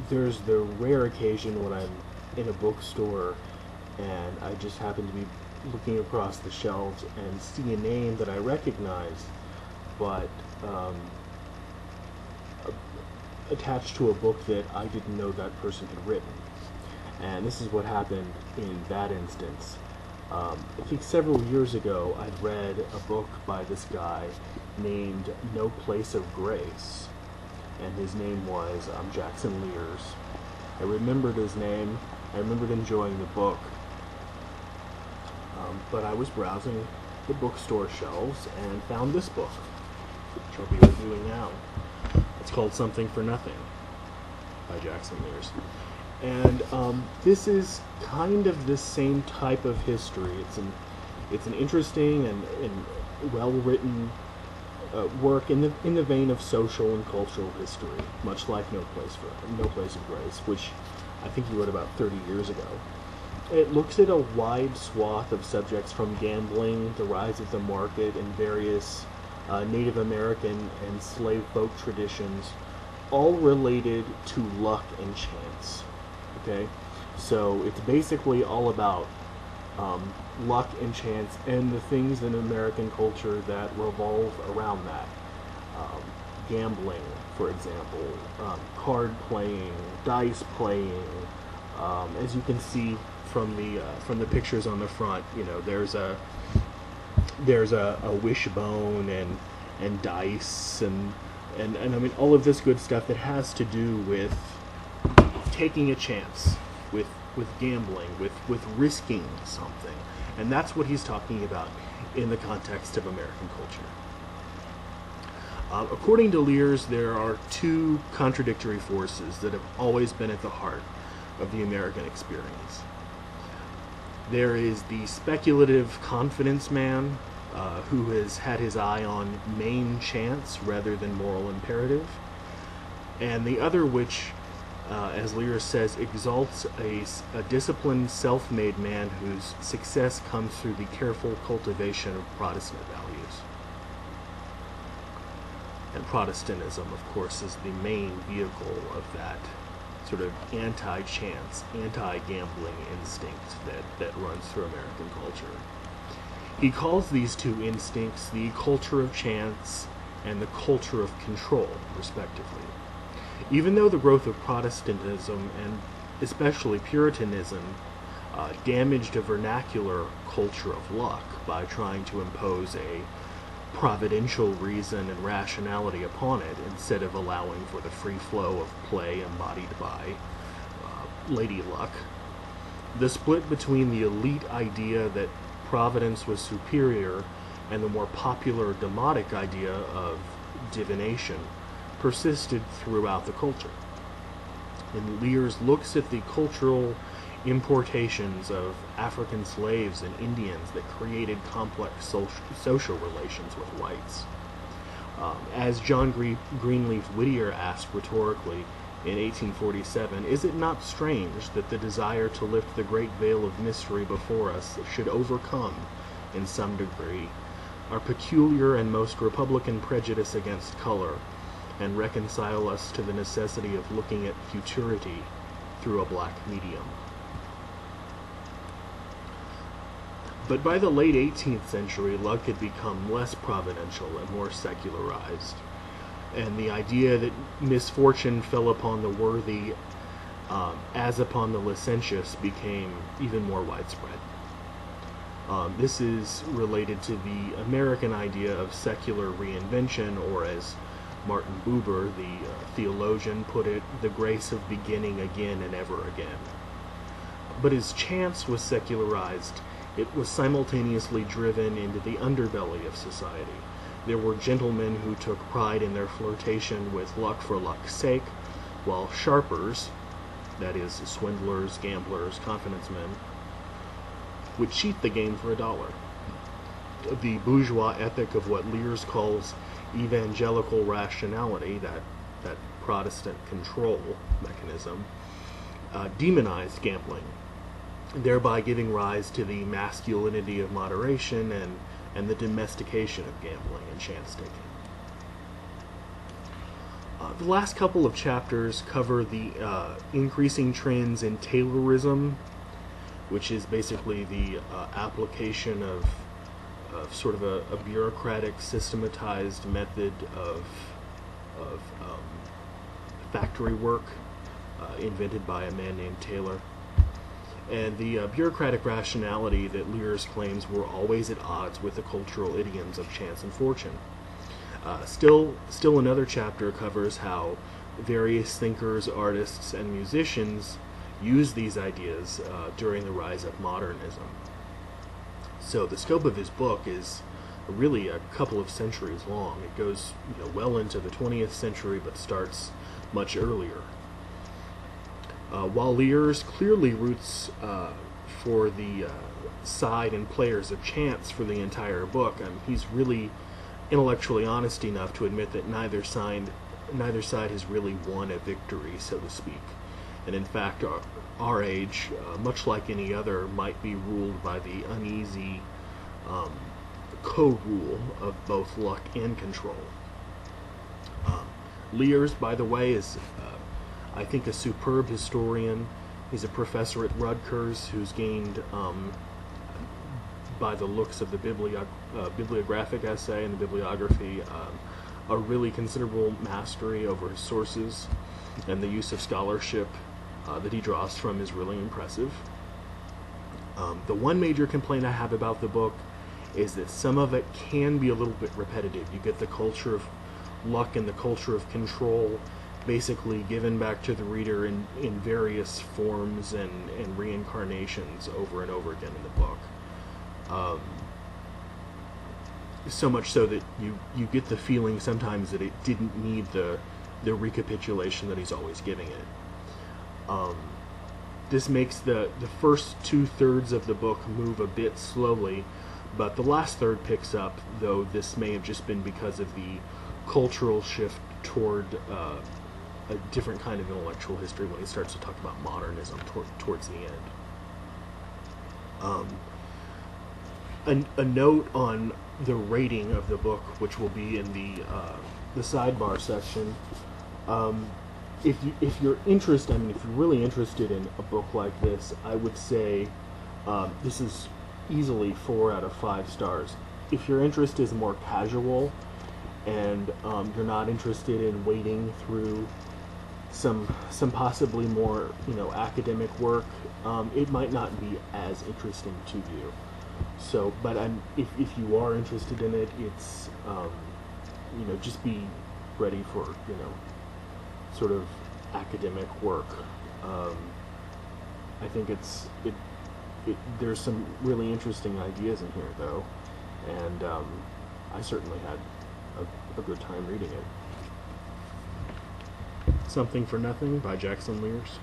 there's the rare occasion when I'm in a bookstore and I just happen to be looking across the shelves and see a name that I recognize, but um, attached to a book that I didn't know that person had written. And this is what happened in that instance. I think several years ago, I'd read a book by this guy named No Place of Grace, and his name was Jackson Lears. I remembered his name, I remembered enjoying the book, but I was browsing the bookstore shelves and found this book, which I'll be reviewing now. It's called Something for Nothing by Jackson Lears. And this is kind of the same type of history. It's an interesting and well written work in the vein of social and cultural history, much like No Place of Grace, which I think he wrote about 30 years ago. It looks at a wide swath of subjects from gambling, the rise of the market, and various Native American and slave folk traditions, all related to luck and chance. Okay, so it's basically all about luck and chance and the things in American culture that revolve around that. Um, Gambling, for example, card playing, dice playing. As you can see from the pictures on the front, there's a wishbone and dice and I mean all of this good stuff that has to do with taking a chance, with gambling, with risking something. And that's what he's talking about in the context of American culture. According to Lears, there are two contradictory forces that have always been at the heart of the American experience. There is the speculative confidence man who has had his eye on main chance rather than moral imperative, and the other which, as Lears says, exalts a disciplined, self-made man whose success comes through the careful cultivation of Protestant values. And Protestantism, of course, is the main vehicle of that sort of anti-chance, anti-gambling instinct that runs through American culture. He calls these two instincts the culture of chance and the culture of control, respectively. Even though the growth of Protestantism, and especially Puritanism, damaged a vernacular culture of luck by trying to impose a providential reason and rationality upon it instead of allowing for the free flow of play embodied by Lady Luck, the split between the elite idea that providence was superior and the more popular demotic idea of divination persisted throughout the culture. And Lears looks at the cultural importations of African slaves and Indians that created complex social relations with whites. As John Greenleaf Whittier asked rhetorically in 1847, is it not strange that the desire to lift the great veil of mystery before us should overcome, in some degree, our peculiar and most republican prejudice against color, and reconcile us to the necessity of looking at futurity through a black medium? But by the late 18th century, luck had become less providential and more secularized, and the idea that misfortune fell upon the worthy as upon the licentious became even more widespread. This is related to the American idea of secular reinvention, or as Martin Buber, the theologian, put it, the grace of beginning again and ever again. But as chance was secularized, it was simultaneously driven into the underbelly of society. There were gentlemen who took pride in their flirtation with luck for luck's sake, while sharpers, that is, swindlers, gamblers, confidence men, would cheat the game for $1. The bourgeois ethic of what Lears calls evangelical rationality, that Protestant control mechanism, demonized gambling, thereby giving rise to the masculinity of moderation and the domestication of gambling and chance taking. The last couple of chapters cover the increasing trends in Taylorism, which is basically the application of sort of a bureaucratic, systematized method of factory work invented by a man named Taylor. And the bureaucratic rationality that Lears claims were always at odds with the cultural idioms of chance and fortune. Still another chapter covers how various thinkers, artists, and musicians use these ideas during the rise of modernism. So the scope of his book is really a couple of centuries long. It goes well into the 20th century, but starts much earlier. While Lears clearly roots for the side and players of chance for the entire book, he's really intellectually honest enough to admit that neither side has really won a victory, so to speak. And in fact, our age, much like any other, might be ruled by the uneasy co-rule of both luck and control. Lears, by the way, is I think a superb historian. He's a professor at Rutgers who's gained, by the looks of the bibliographic essay and the bibliography, a really considerable mastery over his sources, and the use of scholarship that he draws from is really impressive. The one major complaint I have about the book is that some of it can be a little bit repetitive. You get the culture of luck and the culture of control basically given back to the reader in various forms and reincarnations over and over again in the book. So much so that you get the feeling sometimes that it didn't need the recapitulation that he's always giving it. This makes the first 2/3 of the book move a bit slowly, but the last third picks up, though this may have just been because of the cultural shift toward a different kind of intellectual history when he starts to talk about modernism towards the end. A note on the rating of the book, which will be in the sidebar section. If you're interested, if you're really interested in a book like this, I would say this is easily 4 out of 5 stars. If your interest is more casual and you're not interested in wading through some possibly more academic work, it might not be as interesting to you. So, but if you are interested in it, it's just be ready for sort of academic work. I think there's some really interesting ideas in here, though, and I certainly had a good time reading it. Something for Nothing by Jackson Lears.